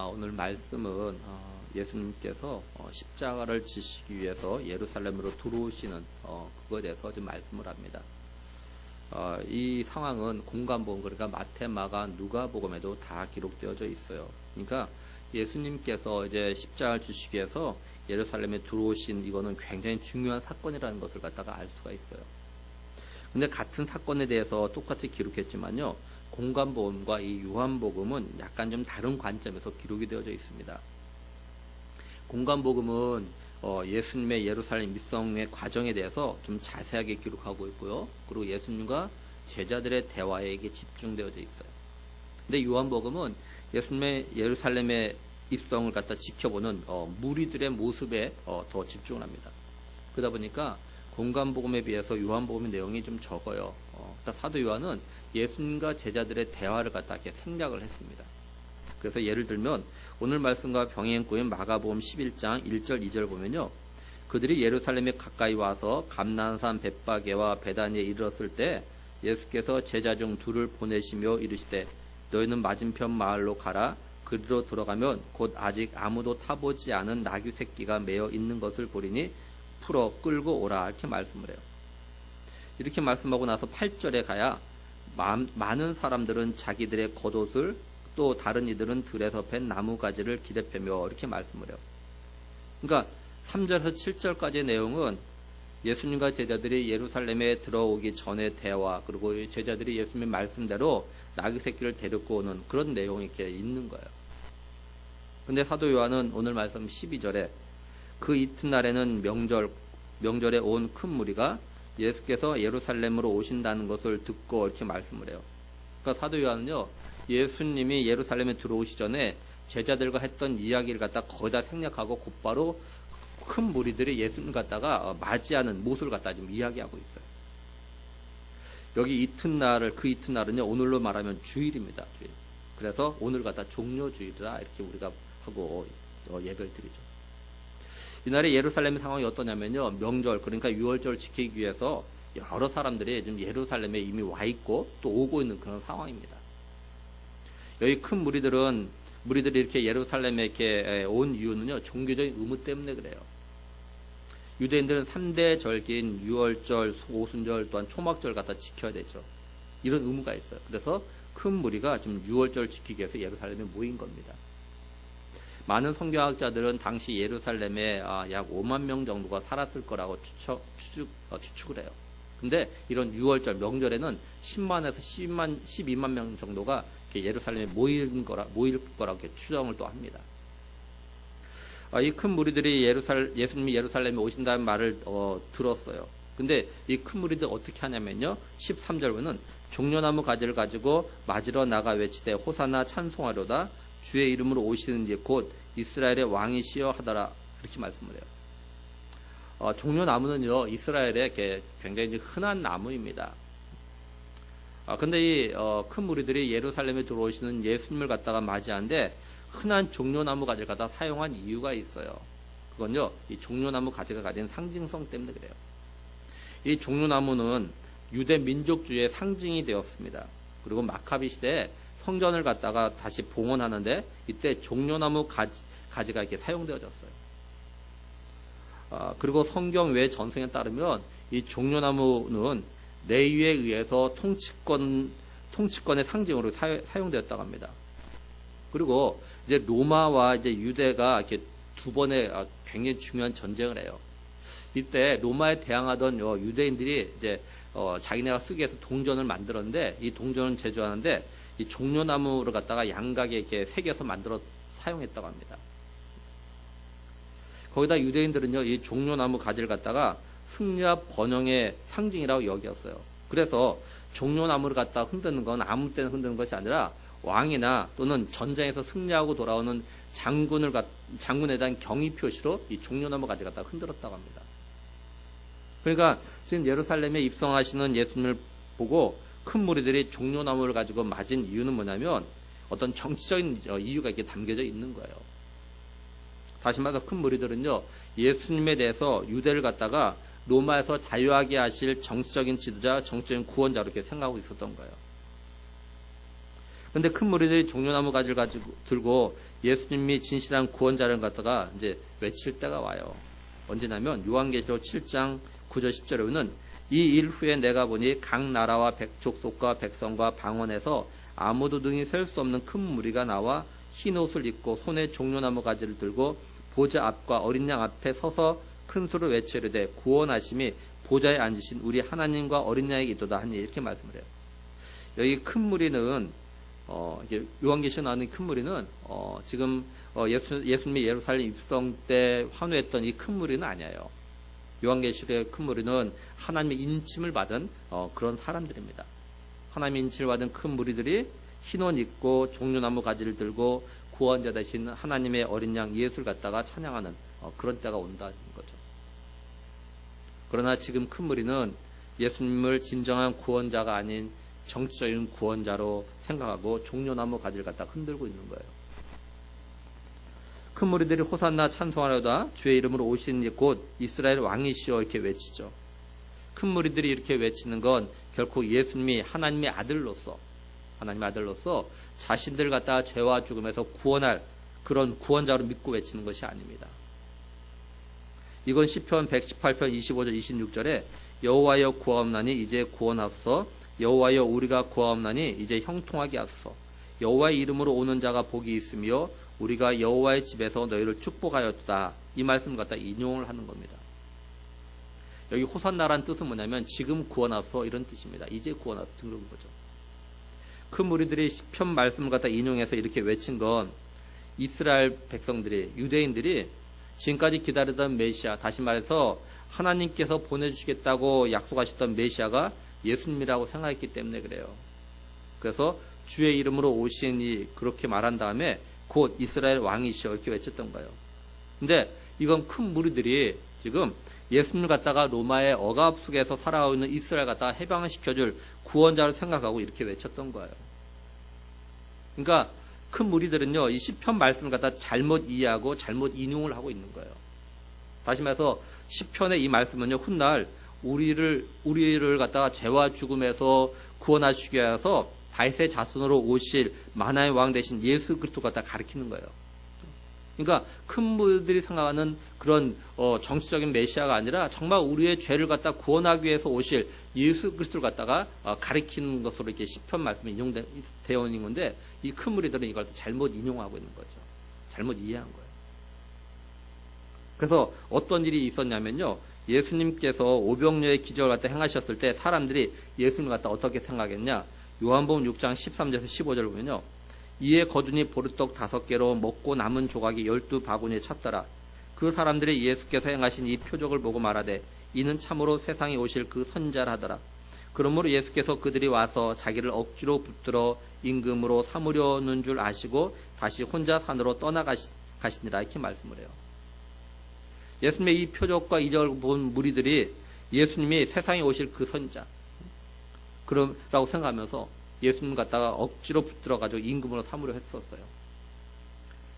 오늘 말씀은 예수님께서 십자가를 지시기 위해서 예루살렘으로 들어오시는 그거에 대해서 좀 말씀을 합니다. 이 상황은 공관복음, 그러니까 마태, 마가, 누가복음에도 다 기록되어져 있어요. 그러니까 예수님께서 이제 십자가를 지시기 위해서 예루살렘에 들어오신 이거는 굉장히 중요한 사건이라는 것을 갖다가 알 수가 있어요. 근데 같은 사건에 대해서 똑같이 기록했지만요, 공관복음과 이 요한복음은 약간 좀 다른 관점에서 기록이 되어져 있습니다. 공관복음은 예수님의 예루살렘 입성의 과정에 대해서 좀 자세하게 기록하고 있고요. 그리고 예수님과 제자들의 대화에 이게 집중되어져 있어요. 근데 요한복음은 예수님의 예루살렘의 입성을 갖다 지켜보는 무리들의 모습에 더 집중을 합니다. 그러다 보니까 공관복음에 비해서 요한복음의 내용이 좀 적어요. 사도 요한은 예수님과 제자들의 대화를 갖다 이렇게 생략을 했습니다. 그래서 예를 들면 오늘 말씀과 병행구인 마가복음 11장 1절 2절 보면요, 그들이 예루살렘에 가까이 와서 감난산 벳바게와 베다니에 이르렀을 때 예수께서 제자 중 둘을 보내시며 이르시되 너희는 맞은편 마을로 가라. 그리로 들어가면 곧 아직 아무도 타보지 않은 나귀 새끼가 매어 있는 것을 보리니 풀어 끌고 오라, 이렇게 말씀을 해요. 이렇게 말씀하고 나서 8절에 가야 많은 사람들은 자기들의 겉옷을, 또 다른 이들은 들에서 벤 나무가지를 기대펴며 이렇게 말씀을 해요. 그러니까 3절에서 7절까지의 내용은 예수님과 제자들이 예루살렘에 들어오기 전의 대화, 그리고 제자들이 예수님의 말씀대로 나귀 새끼를 데리고 오는 그런 내용이 이렇게 있는 거예요. 근데 사도 요한은 오늘 말씀 12절에 그 이튿날에는 명절에 온 큰 무리가 예수께서 예루살렘으로 오신다는 것을 듣고 이렇게 말씀을 해요. 그러니까 사도 요한은요, 예수님이 예루살렘에 들어오시 전에 제자들과 했던 이야기를 갖다 거의 다 생략하고 곧바로 큰 무리들이 예수님 갖다가 맞이하는 모습을 갖다 지금 이야기하고 있어요. 여기 그 이튿날은요, 오늘로 말하면 주일입니다. 주일. 그래서 오늘 갖다 종료주일이라 이렇게 우리가 하고 예배를 드리죠. 이날의 예루살렘의 상황이 어떠냐면요, 명절, 그러니까 유월절 지키기 위해서 여러 사람들이 지금 예루살렘에 이미 와 있고 또 오고 있는 그런 상황입니다. 여기 큰 무리들이 이렇게 예루살렘에 이렇게 온 이유는요, 종교적인 의무 때문에 그래요. 유대인들은 3대 절기인 유월절, 오순절, 또한 초막절 갖다 지켜야 되죠. 이런 의무가 있어요. 그래서 큰 무리가 지금 유월절 지키기 위해서 예루살렘에 모인 겁니다. 많은 성경학자들은 당시 예루살렘에 약 5만 명 정도가 살았을 거라고 추측을 해요. 근데 이런 유월절 명절에는 10만에서 12만 명 정도가 예루살렘에 모일 거라고 이렇게 추정을 또 합니다. 이 큰 무리들이 예수님이 예루살렘에 오신다는 말을 들었어요. 근데 이 큰 무리들 어떻게 하냐면요, 13절 보면 종려나무 가지를 가지고 맞으러 나가 외치되 호사나 찬송하려다 주의 이름으로 오시는 이 곧 이스라엘의 왕이시여 하더라, 이렇게 말씀을 해요. 종려나무는요, 이스라엘의 굉장히 흔한 나무입니다. 근데 이 큰 무리들이 예루살렘에 들어오시는 예수님을 갖다가 맞이하는데 흔한 종려나무 가지를 갖다 사용한 이유가 있어요. 그건요, 이 종려나무 가지가 가진 상징성 때문에 그래요. 이 종려나무는 유대 민족주의의 상징이 되었습니다. 그리고 마카비 시대에 성전을 갖다가 다시 봉헌하는데 이때 종려나무 가지가 이렇게 사용되어졌어요. 그리고 성경 외 전승에 따르면 이 종려나무는 내위에 의해서 통치권의 상징으로 사용되었다고 합니다. 그리고 이제 로마와 이제 유대가 이렇게 두 번의 굉장히 중요한 전쟁을 해요. 이때 로마에 대항하던 유대인들이 이제 자기네가 쓰기 위해서 동전을 만들었는데 이 동전을 제조하는데 이 종려나무를 갖다가 양각에 이렇게 새겨서 만들어 사용했다고 합니다. 거기다 유대인들은요, 이 종려나무 가지를 갖다가 승리와 번영의 상징이라고 여겼어요. 그래서 종려나무를 갖다 흔드는 건 아무 때나 흔드는 것이 아니라 왕이나 또는 전쟁에서 승리하고 돌아오는 장군에 대한 경의 표시로 이 종려나무 가지를 갖다가 흔들었다고 합니다. 그러니까 지금 예루살렘에 입성하시는 예수님을 보고 큰 무리들이 종려나무를 가지고 맞은 이유는 뭐냐면 어떤 정치적인 이유가 이렇게 담겨져 있는 거예요. 다시 말해서 큰 무리들은요, 예수님에 대해서 유대를 갖다가 로마에서 자유하게 하실 정치적인 지도자, 정치적인 구원자로 이렇게 생각하고 있었던 거예요. 근데 큰 무리들이 종려나무 가지를 가지고 들고 예수님이 진실한 구원자를 갖다가 이제 외칠 때가 와요. 언제냐면 요한계시록 7장 9절 10절에 보면 이 일 후에 내가 보니 각 나라와 족속과 백성과 방언에서 아무도 능히 셀 수 없는 큰 무리가 나와 흰 옷을 입고 손에 종려나무 가지를 들고 보좌 앞과 어린 양 앞에 서서 큰 소리로 외치르되 구원하심이 보좌에 앉으신 우리 하나님과 어린 양에게 있도다 하니 이렇게 말씀을 해요. 여기 큰 무리는 요한계시에 나오는 큰 무리는 지금 예수님이 예루살렘 입성 때 환호했던 이 큰 무리는 아니에요. 요한계시록의 큰 무리는 하나님의 인침을 받은 그런 사람들입니다. 하나님의 인침을 받은 큰 무리들이 흰옷 입고 종려나무 가지를 들고 구원자 되신 하나님의 어린 양 예수를 갖다가 찬양하는 그런 때가 온다는 거죠. 그러나 지금 큰 무리는 예수님을 진정한 구원자가 아닌 정치적인 구원자로 생각하고 종려나무 가지를 갖다 흔들고 있는 거예요. 큰 무리들이 호산나 찬송하려다 주의 이름으로 오신 곧 이스라엘 왕이시여 이렇게 외치죠. 큰 무리들이 이렇게 외치는 건 결코 예수님이 하나님의 아들로서 자신들 갖다가 죄와 죽음에서 구원할 그런 구원자로 믿고 외치는 것이 아닙니다. 이건 시편 118편 25절 26절에 여호와여 구하옵나니 이제 구원하소서 여호와여 우리가 구하옵나니 이제 형통하게 하소서 여호와의 이름으로 오는 자가 복이 있으며 우리가 여호와의 집에서 너희를 축복하였다. 이 말씀을 갖다 인용을 하는 겁니다. 여기 호산나라는 뜻은 뭐냐면 지금 구원하소서 이런 뜻입니다. 이제 구원하소서 등록인 거죠. 큰 무리들이 시편 말씀을 갖다 인용해서 이렇게 외친 건 이스라엘 백성들이 유대인들이 지금까지 기다리던 메시아, 다시 말해서 하나님께서 보내주시겠다고 약속하셨던 메시아가 예수님이라고 생각했기 때문에 그래요. 그래서 주의 이름으로 오신 이 그렇게 말한 다음에 곧 이스라엘 왕이시여 이렇게 외쳤던 거예요. 근데 이건 큰 무리들이 지금 예수님을 갖다가 로마의 억압 속에서 살아가고 있는 이스라엘 갖다가 해방시켜줄 구원자로 생각하고 이렇게 외쳤던 거예요. 그러니까 큰 무리들은요, 이 시편 말씀을 갖다 잘못 이해하고 잘못 인용을 하고 있는 거예요. 다시 말해서 시편의 이 말씀은요, 훗날 우리를 갖다가 죄와 죽음에서 구원하시기 위해서 다윗의 자손으로 오실 만화의 왕 대신 예수 그리스도 갖다 가리키는 거예요. 그러니까 큰 무리들이 생각하는 그런 정치적인 메시아가 아니라 정말 우리의 죄를 갖다 구원하기 위해서 오실 예수 그리스도를 갖다가 가리키는 것으로 이렇게 시편 말씀이 인용되어 있는 건데 이 큰 무리들은 이걸 잘못 인용하고 있는 거죠. 잘못 이해한 거예요. 그래서 어떤 일이 있었냐면요. 예수님께서 오병이어의 기적을 갖다 행하셨을 때 사람들이 예수님을 갖다 어떻게 생각했냐? 요한복음 6장 13절에서 15절을 보면요. 이에 거두니 보르떡 5개로 먹고 남은 조각이 12바구니에 찼더라. 그 사람들이 예수께서 행하신 이 표적을 보고 말하되 이는 참으로 세상에 오실 그 선지자라 하더라. 그러므로 예수께서 그들이 와서 자기를 억지로 붙들어 임금으로 삼으려는 줄 아시고 다시 혼자 산으로 떠나가시니라 이렇게 말씀을 해요. 예수님의 이 표적과 이적을 본 무리들이 예수님이 세상에 오실 그 선지자 그러라고 생각하면서 예수님 갖다가 억지로 붙들어가지고 임금으로 삼으려 했었어요.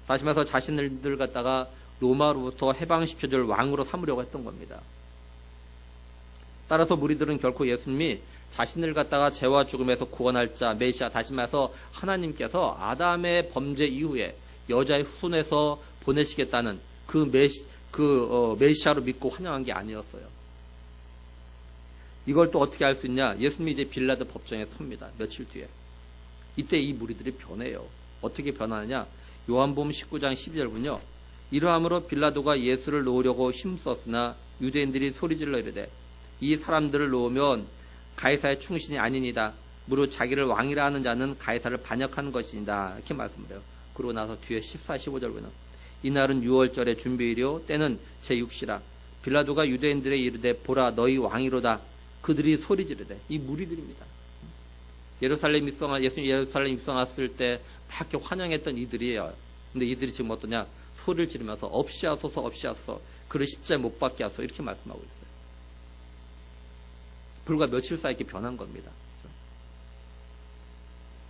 다시 말해서 자신들 갖다가 로마로부터 해방시켜줄 왕으로 삼으려고 했던 겁니다. 따라서 무리들은 결코 예수님이 자신들 갖다가 죄와 죽음에서 구원할 자 메시아, 다시 말해서 하나님께서 아담의 범죄 이후에 여자의 후손에서 보내시겠다는 그 메시아로 믿고 환영한 게 아니었어요. 이걸 또 어떻게 알 수 있냐? 예수님이 이제 빌라도 법정에 섭니다. 며칠 뒤에. 이때 이 무리들이 변해요. 어떻게 변하느냐? 요한복음 19장 12절 보면요. 이러함으로 빌라도가 예수를 놓으려고 힘썼으나 유대인들이 소리질러 이르되 이 사람들을 놓으면 가이사의 충신이 아니니다. 무릇 자기를 왕이라 하는 자는 가이사를 반역하는 것이니다. 이렇게 말씀을 해요. 그러고 나서 뒤에 14, 15절 보면 이날은 6월절의 준비일이요 때는 제6시라. 빌라도가 유대인들의 이르되 보라 너희 왕이로다. 그들이 소리 지르되 이 무리들입니다. 예수님 예루살렘 입성했을 때 막 이렇게 환영했던 이들이에요. 근데 이들이 지금 어떠냐? 소리를 지르면서 없이 하소서 없이 하소서 그를 십자에 못 박게 하소서 이렇게 말씀하고 있어요. 불과 며칠 사이 이렇게 변한 겁니다.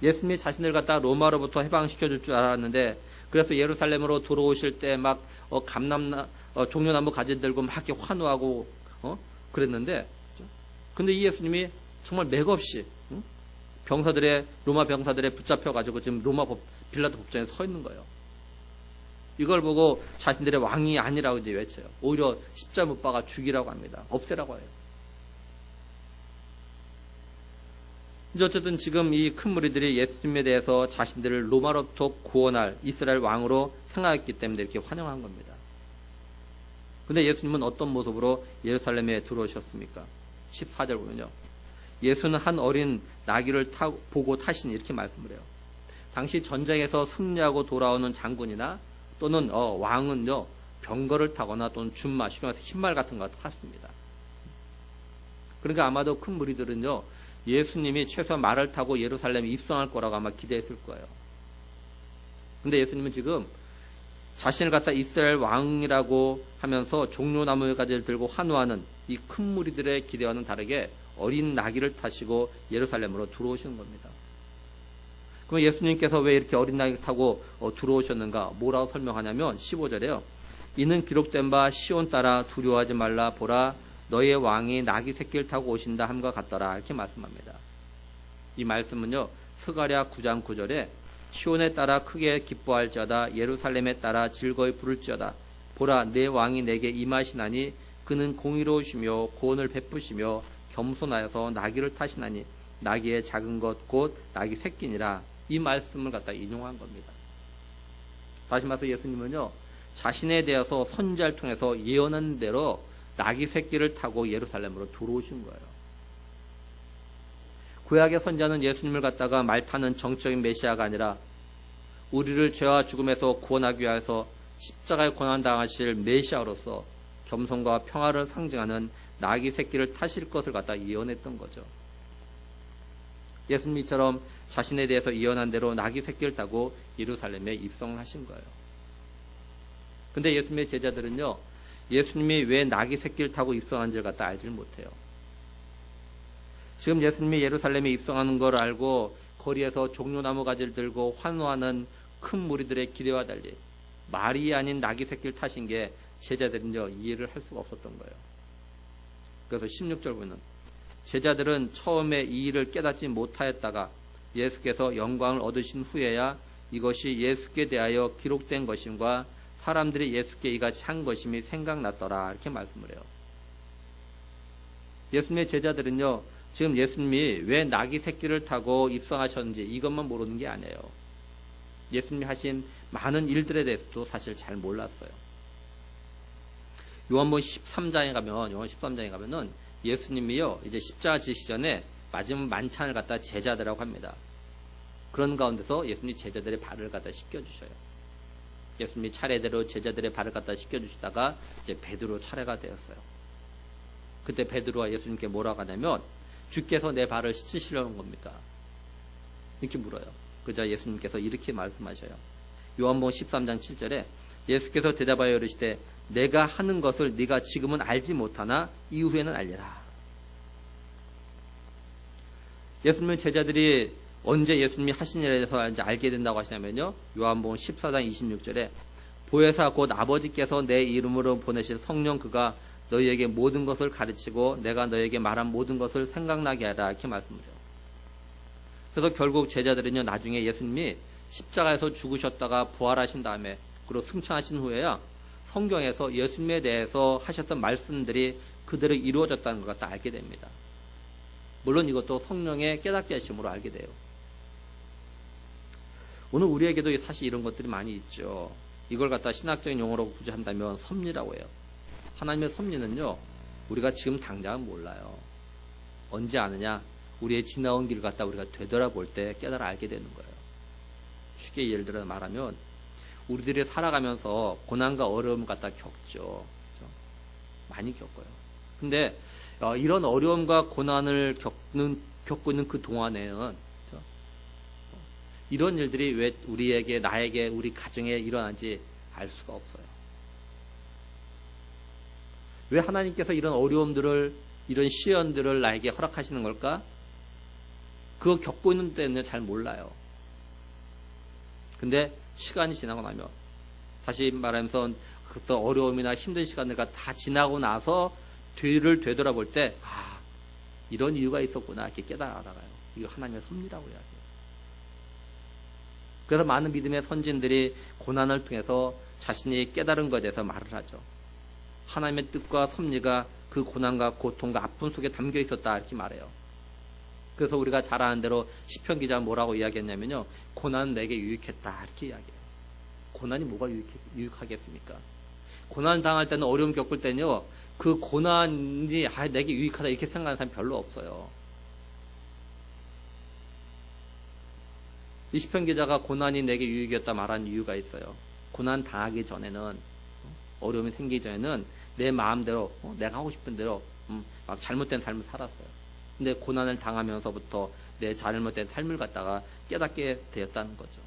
예수님이 자신들 갖다가 로마로부터 해방시켜줄 줄 알았는데 그래서 예루살렘으로 들어오실 때 막 종려나무 가지 들고 막 이렇게 환호하고 그랬는데 근데 이 예수님이 정말 맥없이 로마 병사들에 붙잡혀가지고 지금 빌라도 법정에 서 있는 거예요. 이걸 보고 자신들의 왕이 아니라고 이제 외쳐요. 오히려 십자 못 박아 죽이라고 합니다. 없애라고 해요. 이제 어쨌든 지금 이 큰 무리들이 예수님에 대해서 자신들을 로마로부터 구원할 이스라엘 왕으로 생각했기 때문에 이렇게 환영한 겁니다. 근데 예수님은 어떤 모습으로 예루살렘에 들어오셨습니까? 14절 보면요. 예수는 한 어린 나귀를 보고 타시니 이렇게 말씀을 해요. 당시 전쟁에서 승리하고 돌아오는 장군이나 또는 왕은요 병거를 타거나 또는 준마, 쉽게 말해서 흰말 같은 거 탔습니다. 그러니까 아마도 큰 무리들은요 예수님이 최소한 말을 타고 예루살렘에 입성할 거라고 아마 기대했을 거예요. 근데 예수님은 지금 자신을 갖다 이스라엘 왕이라고 하면서 종려나무 가지를 들고 환호하는 이 큰 무리들의 기대와는 다르게 어린 나귀를 타시고 예루살렘으로 들어오시는 겁니다. 그럼 예수님께서 왜 이렇게 어린 나귀를 타고 들어오셨는가? 뭐라고 설명하냐면 15절에요. 이는 기록된 바 시온 따라 두려워하지 말라 보라 너의 왕이 나귀 새끼를 타고 오신다 함과 같더라 이렇게 말씀합니다. 이 말씀은요 스가랴 9장 9절에 시온에 따라 크게 기뻐할지어다 예루살렘에 따라 즐거이 부를지어다 보라 내 왕이 내게 임하시나니 그는 공의로우시며 구원을 베푸시며 겸손하여서 나귀를 타시나니 나귀의 작은 것 곧 나귀 새끼니라 이 말씀을 갖다 인용한 겁니다. 다시 말해서 예수님은요 자신에 대해서 선지자를 통해서 예언한 대로 나귀 새끼를 타고 예루살렘으로 들어오신 거예요. 구약의 선지자는 예수님을 갖다가 말 타는 정적인 메시아가 아니라 우리를 죄와 죽음에서 구원하기 위해서 십자가에 고난당하실 메시아로서 겸손과 평화를 상징하는 나귀 새끼를 타실 것을 갖다 예언했던 거죠. 예수님처럼 자신에 대해서 예언한 대로 나귀 새끼를 타고 예루살렘에 입성하신 거예요. 근데 예수님의 제자들은요 예수님이 왜 나귀 새끼를 타고 입성한지를 갖다 알지를 못해요. 지금 예수님이 예루살렘에 입성하는 걸 알고 거리에서 종려나무 가지를 들고 환호하는 큰 무리들의 기대와 달리 말이 아닌 나귀 새끼를 타신 게 제자들은요 이해를 할 수가 없었던 거예요. 그래서 16절 보면 제자들은 처음에 이 일을 깨닫지 못하였다가 예수께서 영광을 얻으신 후에야 이것이 예수께 대하여 기록된 것임과 사람들이 예수께 이같이 한 것임이 생각났더라 이렇게 말씀을 해요. 예수님의 제자들은요 지금 예수님이 왜 나귀 새끼를 타고 입성하셨는지 이것만 모르는 게 아니에요. 예수님이 하신 많은 일들에 대해서도 사실 잘 몰랐어요. 요한복음 13장에 가면은 예수님이요 이제 십자가 지시기 전에 마지막 만찬을 갖다 제자들이라고 합니다. 그런 가운데서 예수님이 제자들의 발을 갖다 씻겨주셔요. 예수님이 차례대로 제자들의 발을 갖다 씻겨주시다가 이제 베드로 차례가 되었어요. 그때 베드로가 예수님께 뭐라고 하냐면 주께서 내 발을 씻으시려는 겁니까? 이렇게 물어요. 그러자 예수님께서 이렇게 말씀하셔요. 요한복음 13장 7절에 예수께서 대답하여 이르시되 내가 하는 것을 네가 지금은 알지 못하나 이후에는 알리라. 예수님의 제자들이 언제 예수님이 하신 일에 대해서 이제 알게 된다고 하시냐면요. 요한복음 14장 26절에 보혜사 곧 아버지께서 내 이름으로 보내실 성령 그가 너희에게 모든 것을 가르치고 내가 너희에게 말한 모든 것을 생각나게 하라 이렇게 말씀을 해요. 그래서 결국 제자들은요 나중에 예수님이 십자가에서 죽으셨다가 부활하신 다음에 그리고 승천하신 후에야 성경에서 예수님에 대해서 하셨던 말씀들이 그대로 이루어졌다는 걸 갖다 알게 됩니다. 물론 이것도 성령의 깨닫게 하심으로 알게 돼요. 오늘 우리에게도 사실 이런 것들이 많이 있죠. 이걸 갖다 신학적인 용어로 굳이 한다면 섭리라고 해요. 하나님의 섭리는요 우리가 지금 당장은 몰라요. 언제 아느냐? 우리의 지나온 길을 갖다 우리가 되돌아볼 때 깨달아 알게 되는 거예요. 쉽게 예를 들어 말하면 우리들이 살아가면서 고난과 어려움을 갖다 겪죠. 그렇죠? 많이 겪어요. 근데 이런 어려움과 고난을 겪고 있는 그 동안에는 그렇죠? 이런 일들이 왜 우리에게, 나에게, 우리 가정에 일어난지 알 수가 없어요. 왜 하나님께서 이런 어려움들을, 이런 시련들을 나에게 허락하시는 걸까? 그거 겪고 있는 때는 잘 몰라요. 근데 시간이 지나고 나면, 다시 말하면서 그 어려움이나 힘든 시간들과 다 지나고 나서 뒤를 되돌아볼 때, 이런 이유가 있었구나, 이렇게 깨달아가요. 이거 하나님의 섭리라고 이야기해요. 그래서 많은 믿음의 선진들이 고난을 통해서 자신이 깨달은 것에 대해서 말을 하죠. 하나님의 뜻과 섭리가 그 고난과 고통과 아픔 속에 담겨 있었다 이렇게 말해요. 그래서 우리가 잘 아는 대로 시편 기자가 뭐라고 이야기했냐면요. 고난은 내게 유익했다 이렇게 이야기해요. 고난이 뭐가 유익하겠습니까? 고난을 당할 때는 어려움 겪을 때는요. 그 고난이 내게 유익하다 이렇게 생각하는 사람 별로 없어요. 이 시편 기자가 고난이 내게 유익이었다 말한 이유가 있어요. 고난 당하기 전에는 어려움이 생기기 전에는 내 마음대로 내가 하고 싶은 대로 막 잘못된 삶을 살았어요. 근데 고난을 당하면서부터 내 잘못된 삶을 갖다가 깨닫게 되었다는 거죠.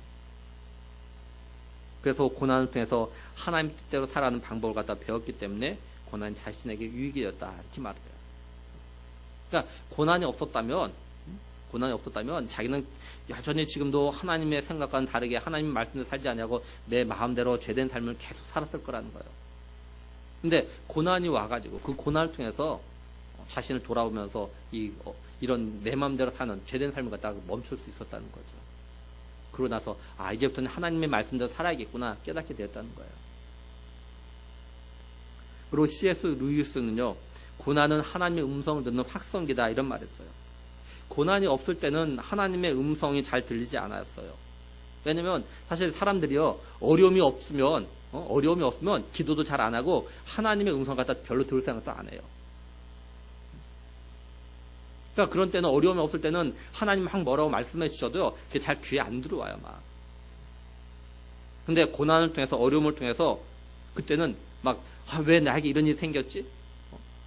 그래서 고난을 통해서 하나님 뜻대로 살아가는 방법을 갖다 배웠기 때문에 고난이 자신에게 유익이 되었다 이렇게 말해요. 그러니까 고난이 없었다면 자기는 여전히 지금도 하나님의 생각과는 다르게 하나님 말씀대로 살지 않냐고 내 마음대로 죄된 삶을 계속 살았을 거라는 거예요. 근데 고난이 와가지고 그 고난을 통해서 자신을 돌아보면서 이런 내 마음대로 사는 죄된 삶을 갖다가 멈출 수 있었다는 거죠. 그러고 나서 이제부터는 하나님의 말씀대로 살아야겠구나 깨닫게 되었다는 거예요. 그리고 C.S. 루이스는요. 고난은 하나님의 음성을 듣는 확성기다 이런 말했어요. 고난이 없을 때는 하나님의 음성이 잘 들리지 않았어요. 왜냐면 사실 사람들이요. 어려움이 없으면 기도도 잘 안 하고 하나님의 음성 갖다 별로 들을 생각도 안 해요. 그러니까 그런 때는 어려움이 없을 때는 하나님 막 뭐라고 말씀해 주셔도요. 그게 잘 귀에 안 들어와요. 막. 근데 고난을 통해서 어려움을 통해서 그때는 막 왜 나에게 이런 일이 생겼지?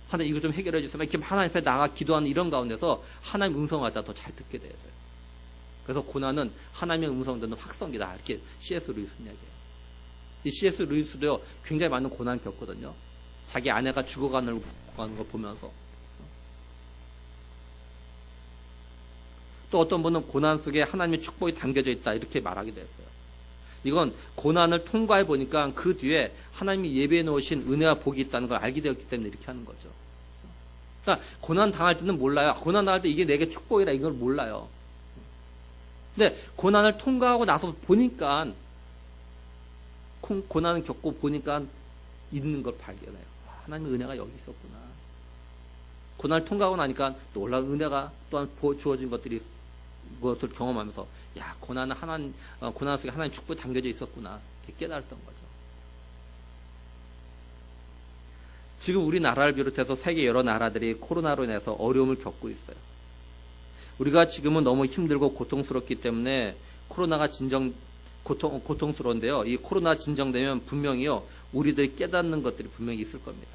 하나님 이거 좀 해결해 주세요. 이렇게 하나님 앞에 나가 기도하는 이런 가운데서 하나님 음성을 갖다 더 잘 듣게 돼야 돼요. 그래서 고난은 하나님의 음성을 듣는 확성기다. 이렇게 C.S. 루이스는 얘기해요. 이 C.S. 루이스도요. 굉장히 많은 고난을 겪거든요. 자기 아내가 죽어가는 거 보면서. 또 어떤 분은 고난 속에 하나님의 축복이 담겨져 있다. 이렇게 말하기도 했어요. 이건 고난을 통과해 보니까 그 뒤에 하나님이 예배해 놓으신 은혜와 복이 있다는 걸 알게 되었기 때문에 이렇게 하는 거죠. 그러니까 고난 당할 때는 몰라요. 고난 당할 때 이게 내게 축복이라 이걸 몰라요. 근데 고난을 통과하고 나서 보니까 고난을 겪고 보니까 있는 걸 발견해요. 하나님의 은혜가 여기 있었구나. 고난을 통과하고 나니까 놀라운 은혜가 또한 주어진 것을 경험하면서 고난 속에 하나님 축복이 담겨져 있었구나 이렇게 깨달았던 거죠. 지금 우리나라를 비롯해서 세계 여러 나라들이 코로나로 인해서 어려움을 겪고 있어요. 우리가 지금은 너무 힘들고 고통스럽기 때문에 코로나가 고통스러운데요. 이 코로나 진정되면 분명히요 우리들이 깨닫는 것들이 분명히 있을 겁니다.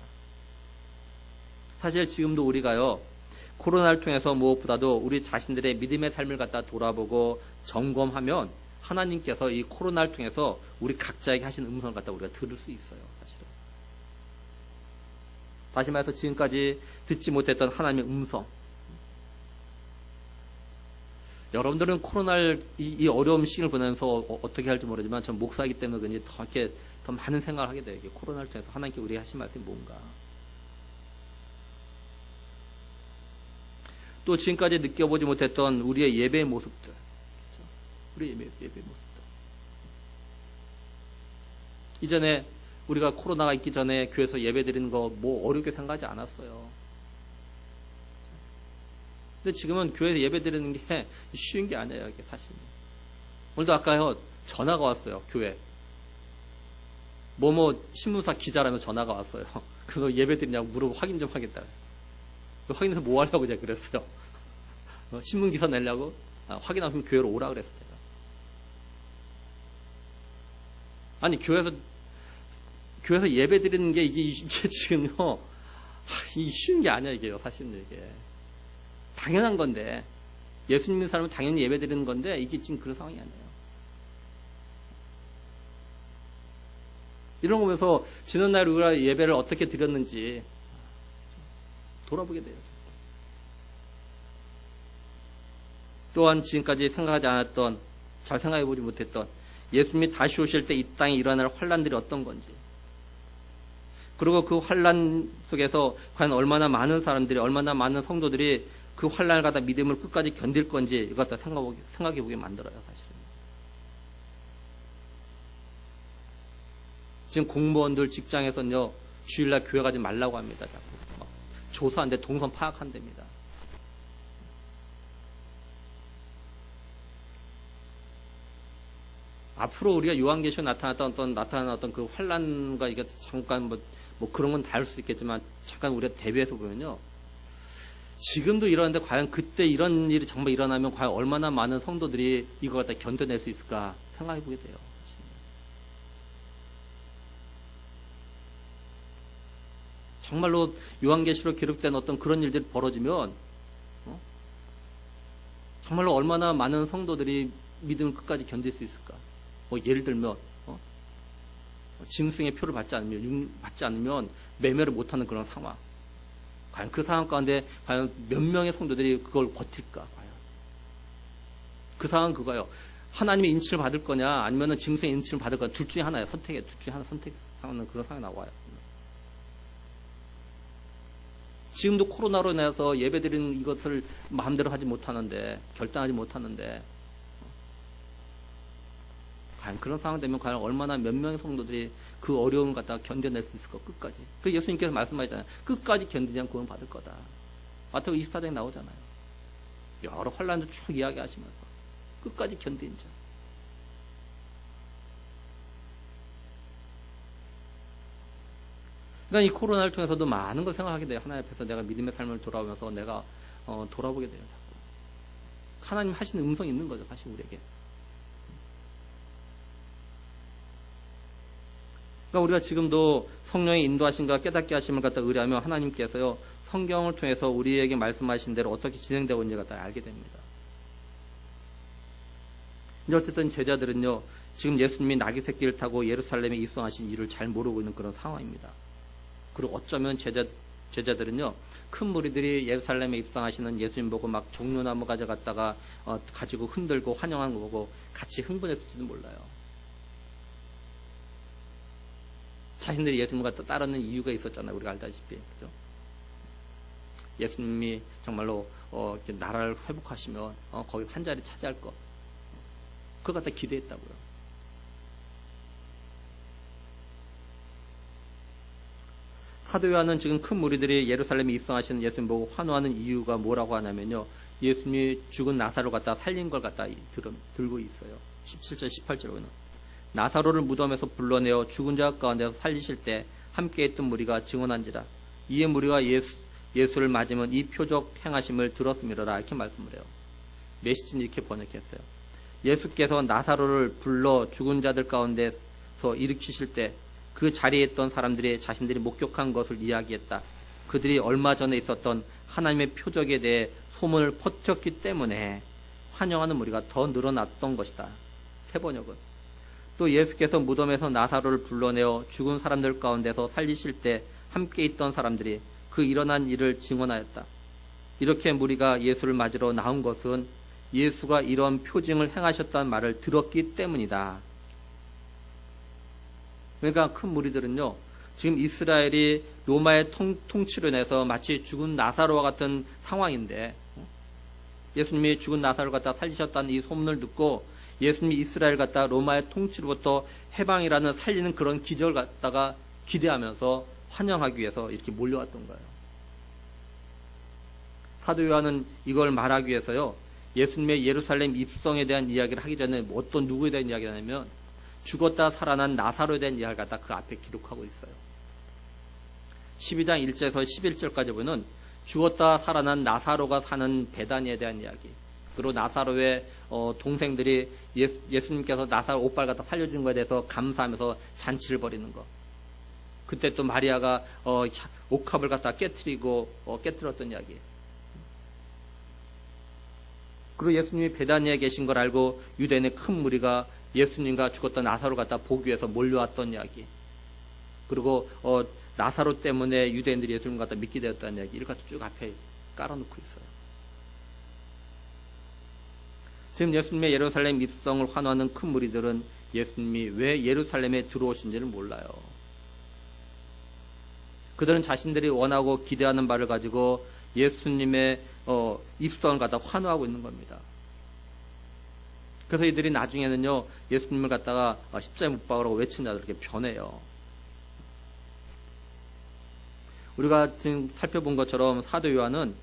사실 지금도 우리가요 코로나를 통해서 무엇보다도 우리 자신들의 믿음의 삶을 갖다 돌아보고 점검하면 하나님께서 이 코로나를 통해서 우리 각자에게 하신 음성을 갖다 우리가 들을 수 있어요. 사실은. 다시 말해서 지금까지 듣지 못했던 하나님의 음성. 여러분들은 코로나를 이 어려운 시기를 보내면서 어떻게 할지 모르지만 전 목사이기 때문에 그런지 더 많은 생각을 하게 돼요. 코로나를 통해서 하나님께 우리에게 하신 말씀이 뭔가. 또 지금까지 느껴보지 못했던 우리의 예배의 모습들. 그렇죠? 우리의 예배의 모습들. 이전에 우리가 코로나가 있기 전에 교회에서 예배 드리는 거 뭐 어렵게 생각하지 않았어요. 근데 지금은 교회에서 예배 드리는 게 쉬운 게 아니에요. 이게 사실. 오늘도 아까요 전화가 왔어요. 교회. 신문사 기자라면서 전화가 왔어요. 그래서 예배 드리냐고 물어보고 확인 좀 하겠다. 확인해서 뭐 하려고 제가 그랬어요. 신문 기사 내려고 확인하면 교회로 오라 그랬어요. 제가. 아니 교회에서 예배 드리는 게 이게 지금요 이게 쉬운 게 아니야 이게요. 사실은 이게 당연한 건데 예수 믿는 사람은 당연히 예배 드리는 건데 이게 지금 그런 상황이 아니에요. 이런 거 보면서 지난날 우리가 예배를 어떻게 드렸는지 돌아보게 돼요. 또한 지금까지 생각하지 않았던, 잘 생각해보지 못했던 예수님이 다시 오실 때 이 땅에 일어날 환란들이 어떤 건지, 그리고 그 환란 속에서 과연 얼마나 많은 사람들이, 얼마나 많은 성도들이 그 환난을 갖다 믿음을 끝까지 견딜 건지 이거 갖다 생각해 보게 만들어요, 사실은. 지금 공무원들 직장에서는요, 주일날 교회 가지 말라고 합니다, 자꾸. 막 조사한데 동선 파악한답니다. 앞으로 우리가 요한계시에 나타난 어떤 그 환란과 이게 잠깐 뭐 그런 건 다를 수 있겠지만 잠깐 우리가 대비해서 보면요. 지금도 이러는데 과연 그때 이런 일이 정말 일어나면 과연 얼마나 많은 성도들이 이걸 갖다 견뎌낼 수 있을까 생각해 보게 돼요. 정말로 요한계시로 기록된 어떤 그런 일들이 벌어지면 정말로 얼마나 많은 성도들이 믿음을 끝까지 견딜 수 있을까. 뭐 예를 들면 짐승의 표를 받지 않으면 매매를 못하는 그런 상황. 과연 그 상황 가운데 과연 몇 명의 성도들이 그걸 버틸까. 과연 그 상황은 그거예요. 하나님의 인치를 받을 거냐 아니면 짐승의 인치를 받을 거냐. 둘 중에 하나예요. 둘 중에 하나 선택하는 그런 상황이 나와요. 지금도 코로나로 인해서 예배드리는 이것을 마음대로 하지 못하는데, 결단하지 못하는데, 과연 그런 상황 되면 과연 얼마나 몇 명의 성도들이 그 어려움을 갖다가 견뎌낼 수 있을까, 끝까지. 그 예수님께서 말씀하셨잖아요. 끝까지 견디지 않고 구원 받을 거다. 마태복음 24장에 나오잖아요. 여러 환란도 쭉 이야기하시면서 끝까지 견딘 자. 그러니까 이 코로나를 통해서도 많은 걸 생각하게 돼요. 하나님 앞에서 내가 믿음의 삶을 돌아오면서 내가 돌아보게 돼요. 자꾸. 하나님 하시는 음성이 있는 거죠. 사실 우리에게. 그러니까 우리가 지금도 성령의 인도하심과 깨닫게 하심을 갖다 의뢰하며 하나님께서요. 성경을 통해서 우리에게 말씀하신 대로 어떻게 진행되고 있는지 갖다 알게 됩니다. 이제 어쨌든 제자들은요. 지금 예수님이 나귀 새끼를 타고 예루살렘에 입성하신 일을 잘 모르고 있는 그런 상황입니다. 그리고 어쩌면 제자들은요, 큰 무리들이 예루살렘에 입성하시는 예수님 보고 막 종려나무 가져갔다가 가지고 흔들고 환영한 거 보고 같이 흥분했을지도 몰라요. 자신들이 예수님을 갖다 따르는 이유가 있었잖아요. 우리가 알다시피. 그죠? 예수님이 정말로 이렇게 나라를 회복하시면 거기 한 자리 차지할 것. 그거 갖다 기대했다고요. 사도 요한은 지금 큰 무리들이 예루살렘에 입성하시는 예수님 보고 환호하는 이유가 뭐라고 하냐면요. 예수님이 죽은 나사로 갖다 살린 걸 갖다 들고 있어요. 17절, 18절에는 나사로를 무덤에서 불러내어 죽은 자 가운데서 살리실 때 함께 있던 무리가 증언한지라. 이에 무리가 예수를 맞으면 이 표적 행하심을 들었음이로라. 이렇게 말씀을 해요. 메시지는 이렇게 번역했어요. 예수께서 나사로를 불러 죽은 자들 가운데서 일으키실 때 그 자리에 있던 사람들이 자신들이 목격한 것을 이야기했다. 그들이 얼마 전에 있었던 하나님의 표적에 대해 소문을 퍼뜨렸기 때문에 환영하는 무리가 더 늘어났던 것이다. 세 번역은. 또 예수께서 무덤에서 나사로를 불러내어 죽은 사람들 가운데서 살리실 때 함께 있던 사람들이 그 일어난 일을 증언하였다. 이렇게 무리가 예수를 맞으러 나온 것은 예수가 이런 표징을 행하셨다는 말을 들었기 때문이다. 그러니까 큰 무리들은요, 지금 이스라엘이 로마의 통치로 인해서 마치 죽은 나사로와 같은 상황인데, 예수님이 죽은 나사로를 갖다 살리셨다는 이 소문을 듣고, 예수님이 이스라엘 갖다 로마의 통치로부터 해방이라는 살리는 그런 기적을 갖다가 기대하면서 환영하기 위해서 이렇게 몰려왔던 거예요. 사도 요한은 이걸 말하기 위해서요, 예수님의 예루살렘 입성에 대한 이야기를 하기 전에 어떤 누구에 대한 이야기를 하냐면, 죽었다 살아난 나사로에 대한 이야기를 갖다 그 앞에 기록하고 있어요. 12장 1절에서 11절까지 보면 죽었다 살아난 나사로가 사는 베다니에 대한 이야기. 그리고 나사로의 동생들이 예수님께서 나사로 오빠를 갖다 살려준 것에 대해서 감사하면서 잔치를 벌이는 것. 그때 또 마리아가 옥합을 갖다 깨뜨렸던 이야기. 그리고 예수님이 베다니에 계신 걸 알고 유대인의 큰 무리가 예수님과 죽었던 나사로 갖다 보기 위해서 몰려왔던 이야기. 그리고 나사로 때문에 유대인들이 예수님 갖다 믿게 되었다는 이야기. 이렇게 쭉 앞에 깔아놓고 있어요. 지금 예수님의 예루살렘 입성을 환호하는 큰 무리들은 예수님이 왜 예루살렘에 들어오신지를 몰라요. 그들은 자신들이 원하고 기대하는 바를 가지고 예수님의 입성을 갖다 환호하고 있는 겁니다. 그래서 이들이 나중에는요, 예수님을 갖다가 십자가에 못 박으라고 외친 자들 이렇게 변해요. 우리가 지금 살펴본 것처럼 사도 요한은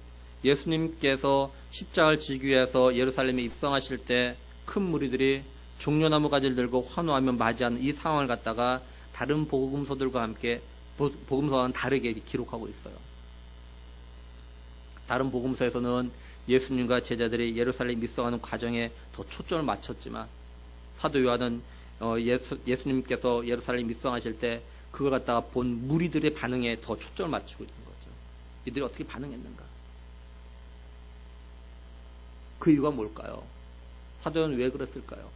예수님께서 십자가를 지기 위해서 예루살렘에 입성하실 때 큰 무리들이 종려나무 가지를 들고 환호하며 맞이하는 이 상황을 갖다가 다른 복음서들과 함께 복음서와는 다르게 기록하고 있어요. 다른 복음서에서는 예수님과 제자들이 예루살렘 입성하는 과정에 더 초점을 맞췄지만 사도 요한은 예수님께서 예루살렘 입성하실 때 그걸 갖다가 본 무리들의 반응에 더 초점을 맞추고 있는 거죠. 이들이 어떻게 반응했는가? 그 이유가 뭘까요? 사도 요한은 왜 그랬을까요?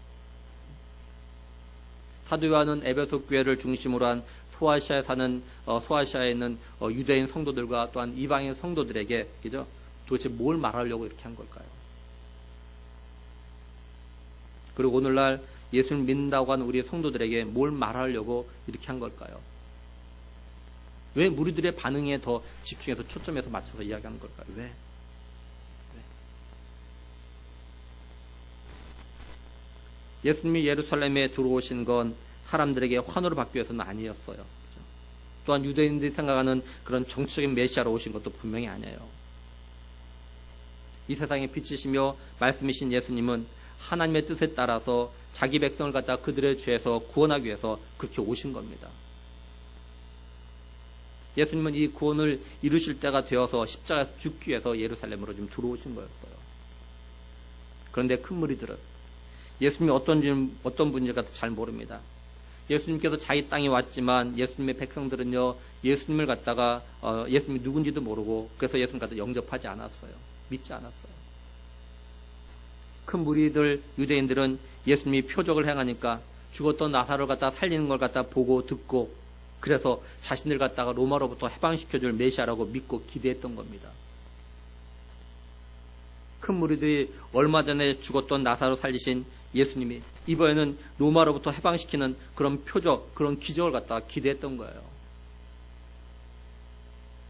사도 요한은 에베소 교회를 중심으로 한 소아시아에 사는 소아시아에 있는 유대인 성도들과 또한 이방인 성도들에게 그죠? 도대체 뭘 말하려고 이렇게 한 걸까요? 그리고 오늘날 예수를 믿는다고 하는 우리 성도들에게 뭘 말하려고 이렇게 한 걸까요? 왜 무리들의 반응에 더 집중해서 초점해서 맞춰서 이야기하는 걸까요? 왜? 예수님이 예루살렘에 들어오신 건 사람들에게 환호를 받기 위해서는 아니었어요. 또한 유대인들이 생각하는 그런 정치적인 메시아로 오신 것도 분명히 아니에요. 이 세상의 빛이시며 말씀이신 예수님은 하나님의 뜻에 따라서 자기 백성을 갖다 그들의 죄에서 구원하기 위해서 그렇게 오신 겁니다. 예수님은 이 구원을 이루실 때가 되어서 십자가에 죽기 위해서 예루살렘으로 지금 들어오신 거였어요. 그런데 큰 무리들은 예수님이 어떤 분인지 잘 모릅니다. 예수님께서 자기 땅에 왔지만 예수님의 백성들은요, 예수님을 갖다가 예수님이 누군지도 모르고 그래서 예수님 갖다 영접하지 않았어요. 믿지 않았어요. 큰 무리들 유대인들은 예수님이 표적을 행하니까 죽었던 나사로를 갖다 살리는 걸 갖다 보고 듣고 그래서 자신들 갖다가 로마로부터 해방시켜줄 메시아라고 믿고 기대했던 겁니다. 큰 무리들이 얼마 전에 죽었던 나사로 살리신 예수님이 이번에는 로마로부터 해방시키는 그런 표적, 그런 기적을 갖다가 기대했던 거예요.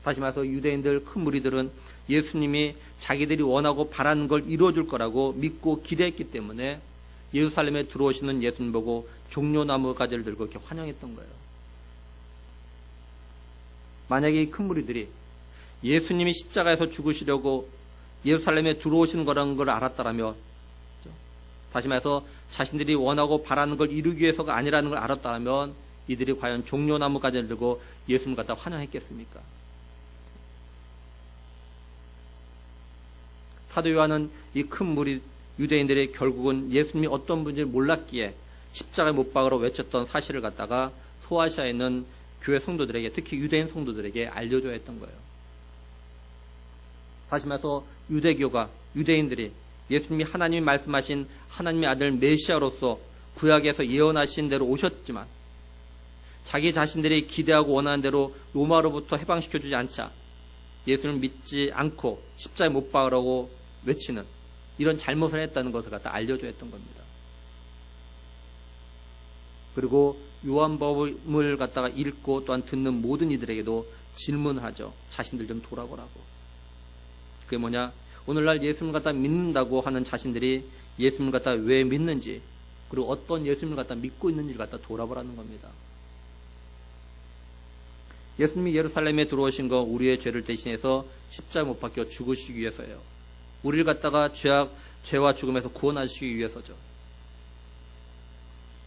다시 말해서 유대인들 큰 무리들은 예수님이 자기들이 원하고 바라는 걸 이루어줄 거라고 믿고 기대했기 때문에 예루살렘에 들어오시는 예수님 보고 종려나무 가지를 들고 이렇게 환영했던 거예요. 만약에 이 큰 무리들이 예수님이 십자가에서 죽으시려고 예루살렘에 들어오시는 거라는 걸 알았다라면, 다시 말해서 자신들이 원하고 바라는 걸 이루기 위해서가 아니라는 걸 알았다면 이들이 과연 종려나무 가지를 들고 예수님 갖다 환영했겠습니까? 사도 요한은 이 큰 무리 유대인들이 결국은 예수님이 어떤 분인지 몰랐기에 십자가에 못 박으러 외쳤던 사실을 갖다가 소아시아에 있는 교회 성도들에게, 특히 유대인 성도들에게 알려줘야 했던 거예요. 다시 말해서 유대인들이 예수님이 하나님이 말씀하신 하나님의 아들 메시아로서 구약에서 예언하신 대로 오셨지만 자기 자신들이 기대하고 원하는 대로 로마로부터 해방시켜주지 않자 예수를 믿지 않고 십자가에 못 박으라고 외치는 이런 잘못을 했다는 것을 갖다 알려줘야 했던 겁니다. 그리고 요한복음을 갖다가 읽고 또한 듣는 모든 이들에게도 질문을 하죠. 자신들 좀 돌아보라고. 그게 뭐냐? 오늘날 예수님을 갖다 믿는다고 하는 자신들이 예수님을 갖다 왜 믿는지, 그리고 어떤 예수님을 갖다 믿고 있는지를 갖다 돌아보라는 겁니다. 예수님이 예루살렘에 들어오신 거 우리의 죄를 대신해서 십자가에 못 박혀 죽으시기 위해서예요. 우리를 갖다가 죄와 죽음에서 구원하시기 위해서죠.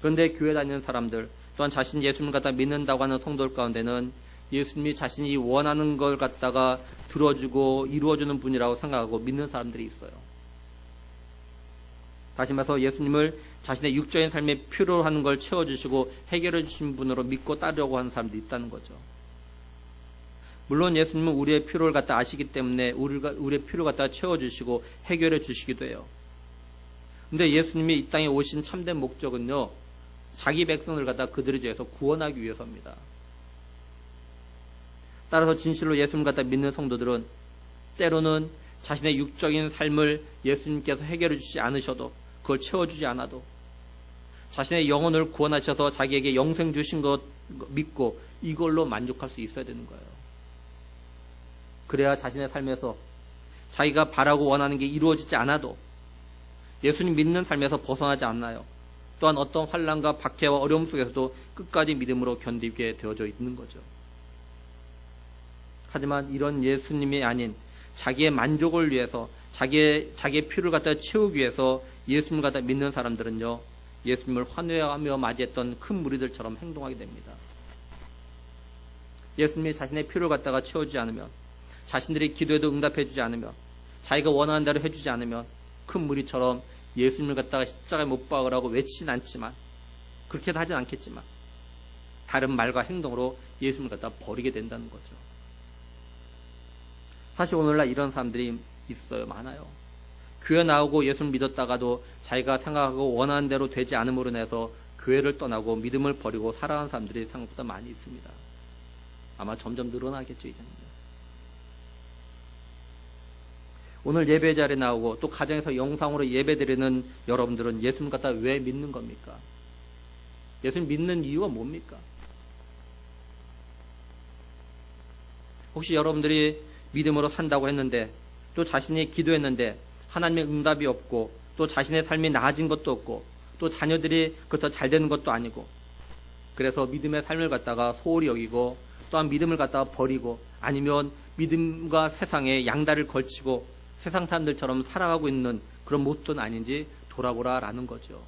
그런데 교회 다니는 사람들, 또한 자신 예수님을 갖다 믿는다고 하는 성도들 가운데는 예수님이 자신이 원하는 걸 갖다가 들어주고 이루어주는 분이라고 생각하고 믿는 사람들이 있어요. 다시 말해서 예수님을 자신의 육적인 삶에 필요로 하는 걸 채워주시고 해결해 주신 분으로 믿고 따르려고 하는 사람들이 있다는 거죠. 물론 예수님은 우리의 필요를 갖다 아시기 때문에 우리의 필요를 갖다 채워주시고 해결해 주시기도 해요. 근데 예수님이 이 땅에 오신 참된 목적은요, 자기 백성을 갖다 그들의 죄에서 구원하기 위해서입니다. 따라서 진실로 예수님 갖다 믿는 성도들은 때로는 자신의 육적인 삶을 예수님께서 해결해 주지 않으셔도, 그걸 채워주지 않아도 자신의 영혼을 구원하셔서 자기에게 영생 주신 것 믿고 이걸로 만족할 수 있어야 되는 거예요. 그래야 자신의 삶에서 자기가 바라고 원하는 게 이루어지지 않아도 예수님 믿는 삶에서 벗어나지 않나요? 또한 어떤 환난과 박해와 어려움 속에서도 끝까지 믿음으로 견디게 되어져 있는 거죠. 하지만 이런 예수님이 아닌 자기의 만족을 위해서 자기의 필요를 갖다 채우기 위해서 예수님을 갖다 믿는 사람들은요, 예수님을 환호하며 맞이했던 큰 무리들처럼 행동하게 됩니다. 예수님이 자신의 필요를 갖다가 채워주지 않으면, 자신들이 기도해도 응답해주지 않으면, 자기가 원하는 대로 해주지 않으면 큰 무리처럼 예수님을 갖다가 십자가에 못 박으라고 외치진 않지만, 그렇게도 하진 않겠지만 다른 말과 행동으로 예수님을 갖다가 버리게 된다는 거죠. 사실 오늘날 이런 사람들이 있어요. 많아요. 교회 나오고 예수를 믿었다가도 자기가 생각하고 원하는 대로 되지 않음으로 인해서 교회를 떠나고 믿음을 버리고 살아가는 사람들이 생각보다 많이 있습니다. 아마 점점 늘어나겠죠, 이제는. 오늘 예배 자리에 나오고 또 가정에서 영상으로 예배 드리는 여러분들은 예수님 갖다 왜 믿는 겁니까? 예수님 믿는 이유가 뭡니까? 혹시 여러분들이 믿음으로 산다고 했는데 또 자신이 기도했는데 하나님의 응답이 없고 또 자신의 삶이 나아진 것도 없고 또 자녀들이 그렇게 잘 되는 것도 아니고 그래서 믿음의 삶을 갖다가 소홀히 여기고 또한 믿음을 갖다가 버리고 아니면 믿음과 세상에 양다리를 걸치고 세상 사람들처럼 살아가고 있는 그런 모습은 아닌지 돌아보라라는 거죠.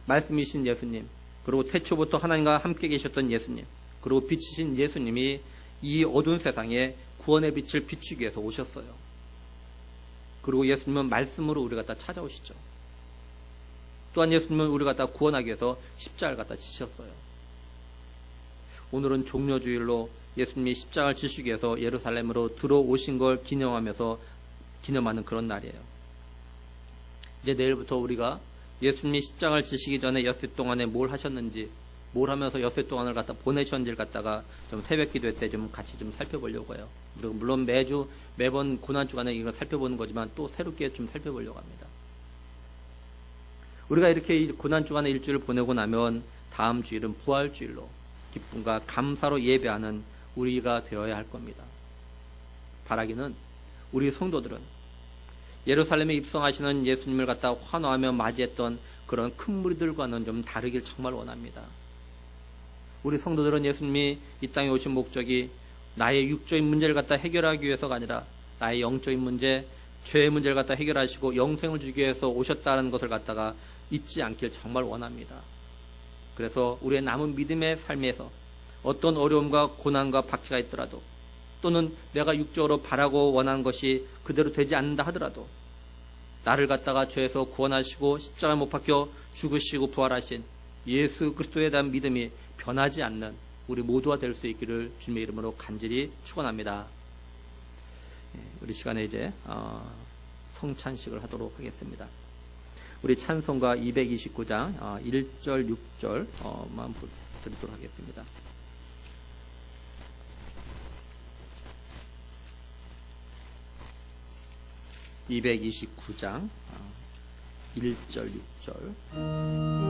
말씀이신 예수님, 그리고 태초부터 하나님과 함께 계셨던 예수님, 그리고 빛이신 예수님이 이 어두운 세상에 구원의 빛을 비추기 위해서 오셨어요. 그리고 예수님은 말씀으로 우리 갖다 찾아오시죠. 또한 예수님은 우리 갖다 구원하기 위해서 십자가를 갖다 지셨어요. 오늘은 종려주일로 예수님이 십자가를 지시기 위해서 예루살렘으로 들어오신 걸 기념하는 그런 날이에요. 이제 내일부터 우리가 예수님이 십자가를 지시기 전에 엿새 동안에 뭘 하셨는지, 뭘 하면서 엿새 동안을 갖다 보내셨는지를 갖다가 좀 새벽 기도회 때 좀 같이 좀 살펴보려고 해요. 물론 매번 고난주간에 이걸 살펴보는 거지만 또 새롭게 좀 살펴보려고 합니다. 우리가 이렇게 고난주간에 일주일을 보내고 나면 다음 주일은 부활주일로 기쁨과 감사로 예배하는 우리가 되어야 할 겁니다. 바라기는 우리 성도들은 예루살렘에 입성하시는 예수님을 갖다 환호하며 맞이했던 그런 큰 무리들과는 좀 다르길 정말 원합니다. 우리 성도들은 예수님이 이 땅에 오신 목적이 나의 육적인 문제를 갖다 해결하기 위해서가 아니라 나의 영적인 문제, 죄의 문제를 갖다 해결하시고 영생을 주기 위해서 오셨다는 것을 갖다가 잊지 않길 정말 원합니다. 그래서 우리의 남은 믿음의 삶에서 어떤 어려움과 고난과 박해가 있더라도 또는 내가 육적으로 바라고 원하는 것이 그대로 되지 않는다 하더라도 나를 갖다가 죄에서 구원하시고 십자가에 못 박혀 죽으시고 부활하신 예수 그리스도에 대한 믿음이 변하지 않는 우리 모두가 될 수 있기를 주님의 이름으로 간절히 축원합니다. 우리 시간에 이제 성찬식을 하도록 하겠습니다. 우리 찬송가 229장 1절 6절만 드리도록 하겠습니다. (229장) 1절 6절